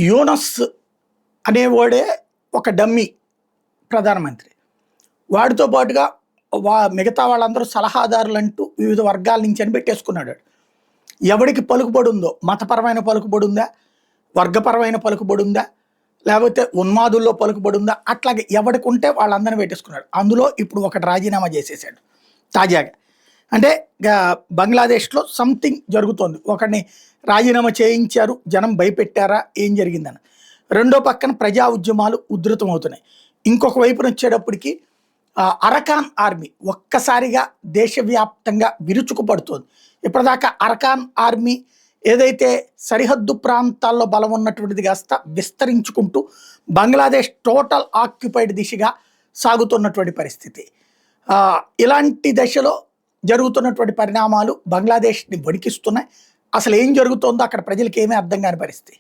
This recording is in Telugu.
యూనస్ అనేవాడే ఒక డమ్మీ ప్రధానమంత్రి. వాడితో పాటుగా మిగతా వాళ్ళందరూ సలహాదారులంటూ వివిధ వర్గాల నుంచి అని పెట్టేసుకున్నాడు. ఎవడికి పలుకుబడి ఉందో, మతపరమైన పలుకుబడి ఉందా, వర్గపరమైన పలుకుబడి ఉందా, లేకపోతే ఉన్మాదుల్లో పలుకుబడి ఉందా, అట్లాగే ఎవడికి ఉంటే వాళ్ళందరినీ పెట్టేసుకున్నాడు. అందులో ఇప్పుడు ఒకటి రాజీనామా చేసేసాడు తాజాగా. అంటే బంగ్లాదేశ్లో సంథింగ్ జరుగుతోంది. ఒకరిని రాజీనామా చేయించారు, జనం భయపెట్టారా, ఏం జరిగిందని. రెండో పక్కన ప్రజా ఉద్యమాలు ఉధృతమవుతున్నాయి. ఇంకొక వైపున వచ్చేటప్పటికి అరకాన్ ఆర్మీ ఒక్కసారిగా దేశవ్యాప్తంగా విరుచుకుపడుతోంది. ఇప్పటిదాకా అరకాన్ ఆర్మీ ఏదైతే సరిహద్దు ప్రాంతాల్లో బలం ఉన్నటువంటిది కాస్త విస్తరించుకుంటూ బంగ్లాదేశ్ టోటల్ ఆక్యుపైడ్ దిశగా సాగుతున్నటువంటి పరిస్థితి. ఇలాంటి దశలో జరుగుతున్నటువంటి పరిణామాలు బంగ్లాదేశ్ని వణికిస్తున్నాయి. అసలు ఏం జరుగుతోందో అక్కడ ప్రజలకి ఏమీ అర్థం కాని పరిస్థితి.